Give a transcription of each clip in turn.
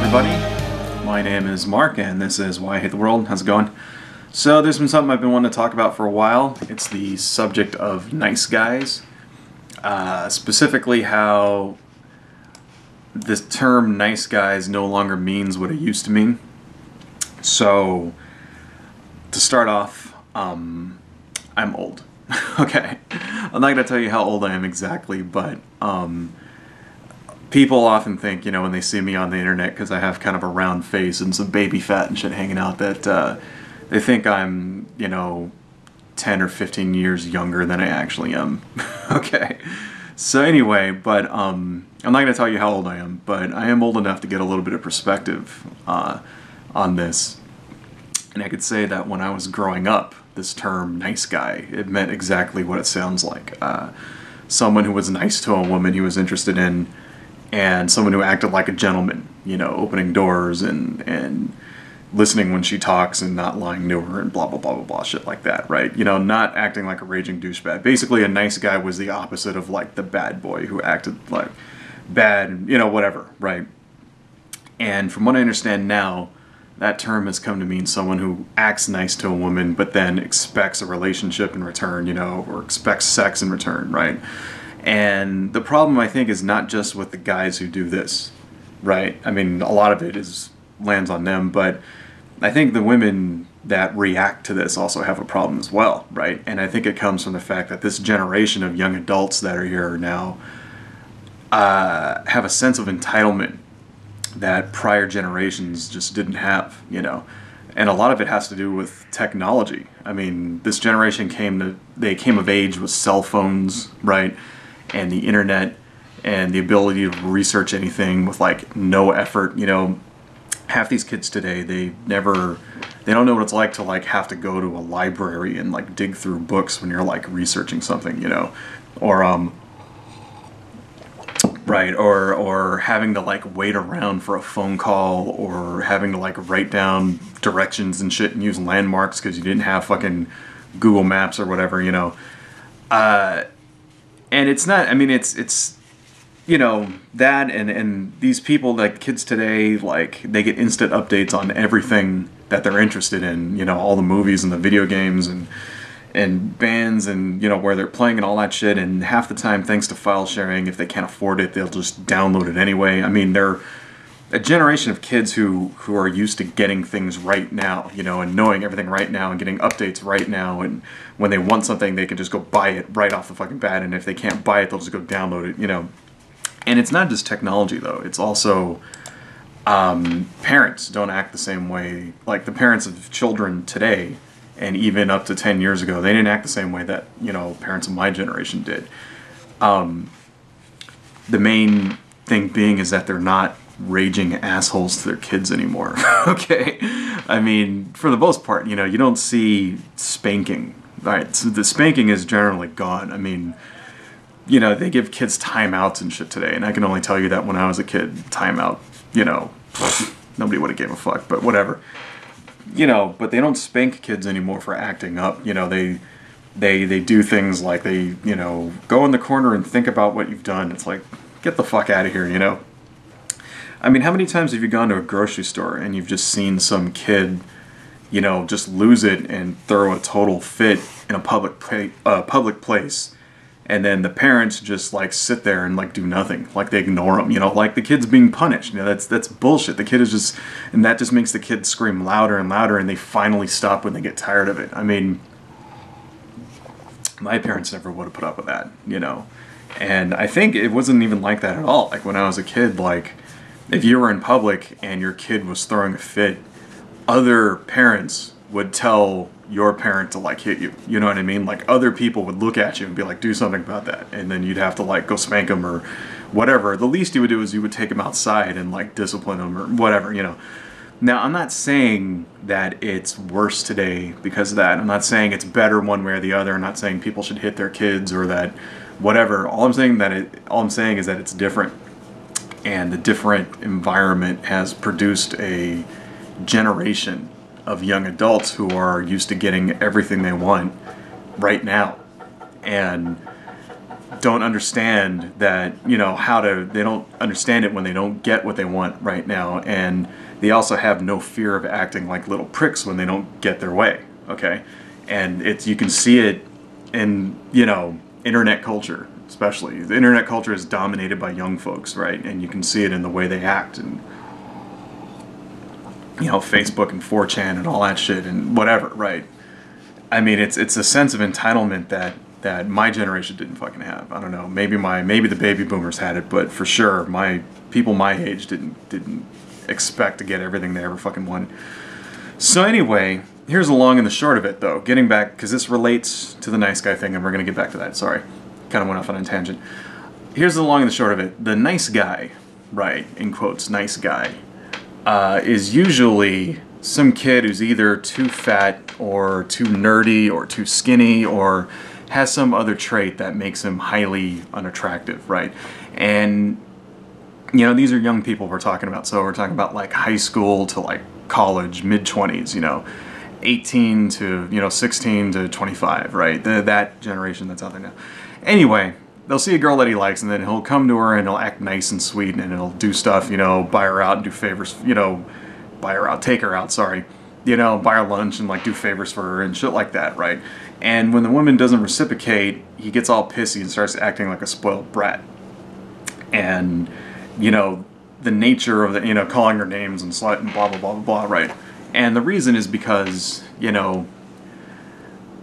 everybody. My name is Mark and this is Why I Hate the World. How's it going? So there's been something I've been wanting to talk about for a while. It's the subject of nice guys. Specifically how this term nice guys no longer means what it used to mean. So to start off, I'm old. Okay, I'm not going to tell you how old I am exactly, but people often think, you know, when they see me on the internet, because I have kind of a round face and some baby fat and shit hanging out, that they think I'm, you know, 10 or 15 years younger than I actually am. Okay, so anyway, but I'm not going to tell you how old I am, but I am old enough to get a little bit of perspective on this. And I could say that when I was growing up, this term nice guy, it meant exactly what it sounds like. Someone who was nice to a woman he was interested in, and someone who acted like a gentleman, you know, opening doors and listening when she talks and not lying to her and blah, blah, blah, blah, blah, shit like that, right? You know, not acting like a raging douchebag. Basically, a nice guy was the opposite of, like, the bad boy who acted, like, bad, you know, whatever, right? And from what I understand now, that term has come to mean someone who acts nice to a woman but then expects a relationship in return, you know, or expects sex in return, right? And the problem, I think, is not just with the guys who do this, right? I mean, a lot of it lands on them, but I think the women that react to this also have a problem as well, right? And I think it comes from the fact that this generation of young adults that are here now have a sense of entitlement that prior generations just didn't have, you know. And a lot of it has to do with technology. I mean, this generation came of age with cell phones, right? And the internet and the ability to research anything with like no effort, you know. Half these kids today, they don't know what it's like to like have to go to a library and like dig through books when you're like researching something, you know. Or right, or having to like wait around for a phone call, or having to like write down directions and shit and use landmarks because you didn't have fucking Google Maps or whatever, you know. And it's not, I mean, it's you know, that and these people, like kids today, like they get instant updates on everything that they're interested in, you know, all the movies and the video games and bands and, you know, where they're playing and all that shit. And half the time, thanks to file sharing, if they can't afford it, they'll just download it anyway. I mean, they're a generation of kids who are used to getting things right now, you know, and knowing everything right now and getting updates right now. And when they want something, they can just go buy it right off the fucking bat. And if they can't buy it, they'll just go download it, you know. And it's not just technology, though. It's also parents don't act the same way. Like the parents of children today, and even up to 10 years ago, they didn't act the same way that, you know, parents of my generation did. The main thing being is that they're not raging assholes to their kids anymore. Okay? I mean, for the most part, you know, you don't see spanking. Right? So the spanking is generally gone. I mean, you know, they give kids timeouts and shit today, and I can only tell you that when I was a kid, timeout, you know, nobody would have gave a fuck, but whatever. You know, but they don't spank kids anymore for acting up. You know, they do things like they, you know, go in the corner and think about what you've done. It's like, get the fuck out of here, you know? I mean, how many times have you gone to a grocery store and you've just seen some kid, you know, just lose it and throw a total fit in a public place, and then the parents just like sit there and like do nothing, like they ignore them, you know, like the kid's being punished. You know, that's bullshit. The kid is just, and that just makes the kid scream louder and louder, and they finally stop when they get tired of it. I mean, my parents never would have put up with that, you know, and I think it wasn't even like that at all. Like when I was a kid, like if you were in public and your kid was throwing a fit, other parents would tell your parent to like hit you, you know what I mean? Like other people would look at you and be like, do something about that, and then you'd have to like go spank them or whatever. The least you would do is you would take them outside and like discipline them or whatever, you know. Now, I'm not saying that it's worse today because of that. I'm not saying it's better one way or the other. I'm not saying people should hit their kids or that whatever. All I'm saying is that it's different, and the different environment has produced a generation of young adults who are used to getting everything they want right now. And don't understand that, you know, they don't understand it when they don't get what they want right now, and they also have no fear of acting like little pricks when they don't get their way, okay? And you can see it in, you know, internet culture, especially. The internet culture is dominated by young folks, right? And you can see it in the way they act, and, you know, Facebook and 4chan and all that shit and whatever, right? I mean, it's a sense of entitlement that my generation didn't fucking have. I don't know. Maybe the baby boomers had it, but for sure, people my age didn't expect to get everything they ever fucking wanted. So anyway, here's the long and the short of it, though. Getting back, because this relates to the nice guy thing, and we're gonna get back to that. Sorry, kind of went off on a tangent. Here's the long and the short of it. The nice guy, right, in quotes, nice guy, is usually some kid who's either too fat or too nerdy or too skinny or has some other trait that makes him highly unattractive, right? And, you know, these are young people we're talking about. So we're talking about like high school to like college, mid-20s, you know, 18 to, you know, 16 to 25, right? That generation that's out there now. Anyway, they'll see a girl that he likes, and then he'll come to her and he'll act nice and sweet, and he'll do stuff, you know, buy her out and do favors, you know, take her out, sorry. You know, buy her lunch and like do favors for her and shit like that, right? And when the woman doesn't reciprocate, he gets all pissy and starts acting like a spoiled brat. And, you know, the nature of the, you know, calling her names and slut and blah, blah, blah, blah, blah, right? And the reason is because, you know,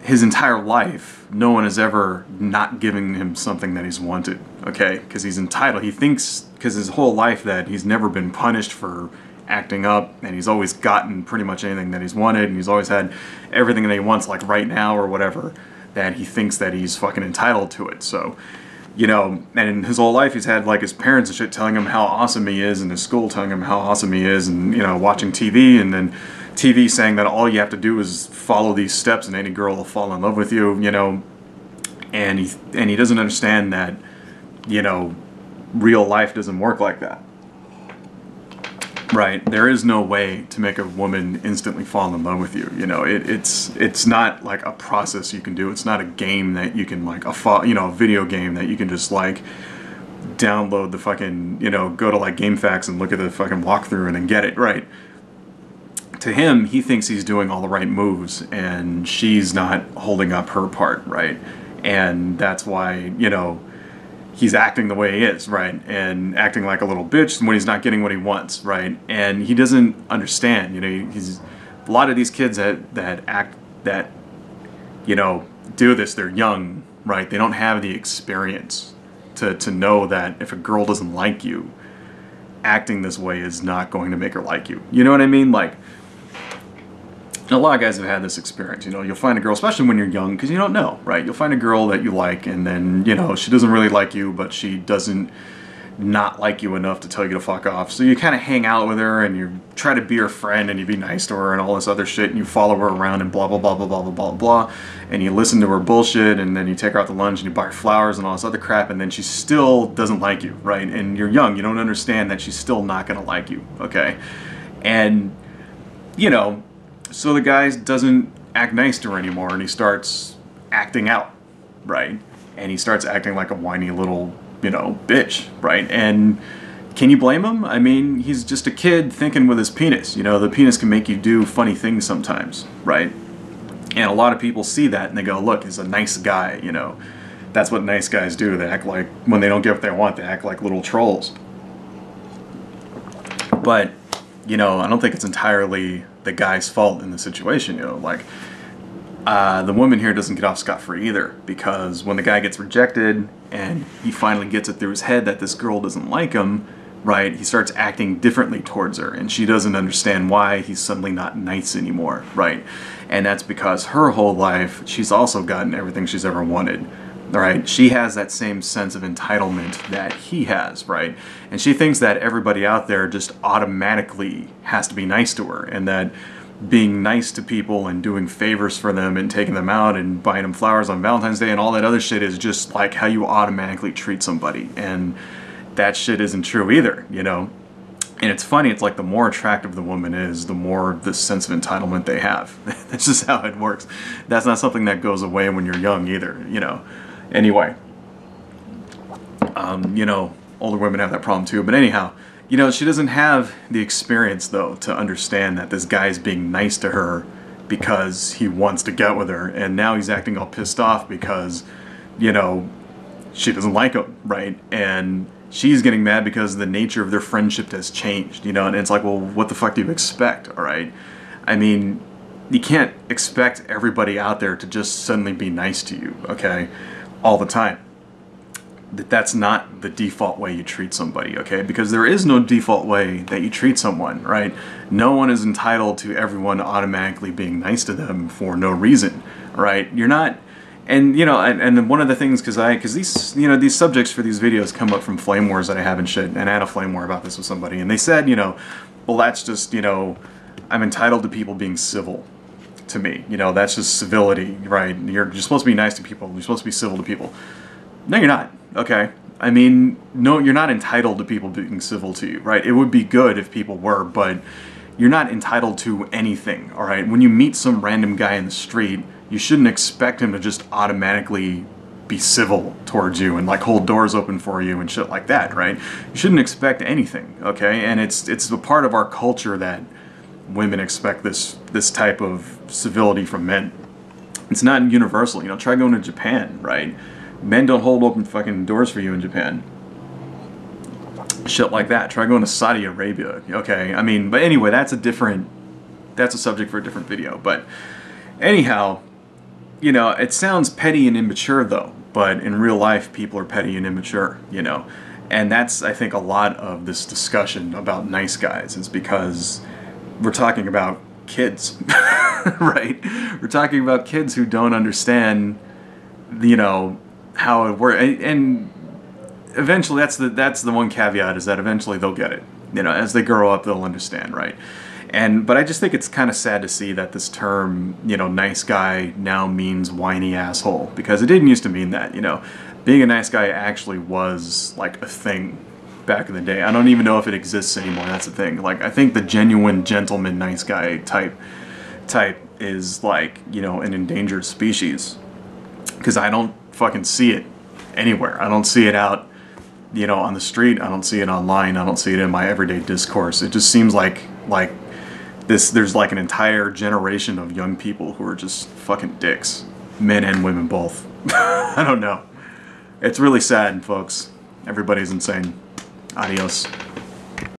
his entire life, no one is ever not giving him something that he's wanted, okay? Because he's entitled. He thinks, because his whole life, that he's never been punished for acting up, and he's always gotten pretty much anything that he's wanted, and he's always had everything that he wants, like right now or whatever, that he thinks that he's fucking entitled to it. So, you know, and in his whole life he's had like his parents and shit telling him how awesome he is, and his school telling him how awesome he is, and, you know, watching TV, and then TV saying that all you have to do is follow these steps and any girl will fall in love with you, you know, and he doesn't understand that, you know, real life doesn't work like that. Right, there is no way to make a woman instantly fall in love with you. You know, it's not like a process you can do. It's not a game that you can like a video game that you can just like download the fucking, you know, go to like GameFAQs and look at the fucking walkthrough and then get it right. To him, he thinks he's doing all the right moves and she's not holding up her part, right? And that's why, you know, he's acting the way he is, right? And acting like a little bitch when he's not getting what he wants, right? And he doesn't understand, you know, he's a lot of these kids that you know, do this, they're young, right? They don't have the experience to know that if a girl doesn't like you, acting this way is not going to make her like you. You know what I mean? Like, a lot of guys have had this experience, you know, you'll find a girl, especially when you're young, because you don't know, right? You'll find a girl that you like, and then, you know, she doesn't really like you, but she doesn't not like you enough to tell you to fuck off. So you kind of hang out with her, and you try to be her friend, and you be nice to her, and all this other shit, and you follow her around, and blah, blah, blah, blah, blah, blah, blah, blah, and you listen to her bullshit, and then you take her out to lunch, and you buy her flowers, and all this other crap, and then she still doesn't like you, right? And you're young, you don't understand that she's still not gonna like you, okay? And, you know, so the guy doesn't act nice to her anymore, and he starts acting out, right? And he starts acting like a whiny little, you know, bitch, right? And can you blame him? I mean, he's just a kid thinking with his penis. You know, the penis can make you do funny things sometimes, right? And a lot of people see that and they go, look, he's a nice guy, you know. That's what nice guys do. They act like, when they don't get what they want, they act like little trolls. But, you know, I don't think it's entirely the guy's fault in the situation, you know, like, the woman here doesn't get off scot-free either, because when the guy gets rejected and he finally gets it through his head that this girl doesn't like him, right, he starts acting differently towards her, and she doesn't understand why he's suddenly not nice anymore, right? And that's because her whole life, she's also gotten everything she's ever wanted. Right? She has that same sense of entitlement that he has, right? And she thinks that everybody out there just automatically has to be nice to her, and that being nice to people and doing favors for them and taking them out and buying them flowers on Valentine's Day and all that other shit is just like how you automatically treat somebody. And that shit isn't true either, you know? And it's funny, it's like the more attractive the woman is, the more the sense of entitlement they have. That's just how it works. That's not something that goes away when you're young either, you know? Anyway, You know, older women have that problem too. But anyhow, you know, she doesn't have the experience though to understand that this guy's being nice to her because he wants to get with her, and now he's acting all pissed off because, you know, she doesn't like him, right? And she's getting mad because the nature of their friendship has changed, you know, and it's like, well, what the fuck do you expect, all right? I mean, you can't expect everybody out there to just suddenly be nice to you, okay, all the time. That's not the default way you treat somebody, okay? Because there is no default way that you treat someone, right? No one is entitled to everyone automatically being nice to them for no reason, right? You're not, and you know, and one of the things, because these, you know, these subjects for these videos come up from flame wars that I have and shit, and I had a flame war about this with somebody, and they said, you know, well, that's just, you know, I'm entitled to people being civil to me, you know, that's just civility, right? You're supposed to be nice to people, you're supposed to be civil to people. No, you're not. Okay? I mean, no, you're not entitled to people being civil to you, right? It would be good if people were, but you're not entitled to anything, all right? When you meet some random guy in the street, you shouldn't expect him to just automatically be civil towards you and like hold doors open for you and shit like that, right? You shouldn't expect anything, okay? And it's a part of our culture that women expect this type of civility from men. It's not universal, you know, try going to Japan, right? Men don't hold open fucking doors for you in Japan. Shit like that. Try going to Saudi Arabia. Okay, I mean, but anyway, that's a subject for a different video. But anyhow, you know, it sounds petty and immature though, but in real life, people are petty and immature, you know. And that's, I think, a lot of this discussion about nice guys is because we're talking about kids, right? We're talking about kids who don't understand, you know, how it works, and eventually that's the one caveat, is that eventually they'll get it. You know, as they grow up, they'll understand, right? But I just think it's kind of sad to see that this term, you know, nice guy now means whiny asshole, because it didn't used to mean that. You know, being a nice guy actually was like a thing back in the day. I don't even know if it exists anymore. That's the thing. Like, I think the genuine gentleman nice guy type is like, you know, an endangered species, because I don't fucking see it anywhere. I don't see it out, you know, on the street. I don't see it online. I don't see it in my everyday discourse. It just seems like there's like an entire generation of young people who are just fucking dicks, men and women both. I don't know. It's really sad, folks. Everybody's insane. Adios.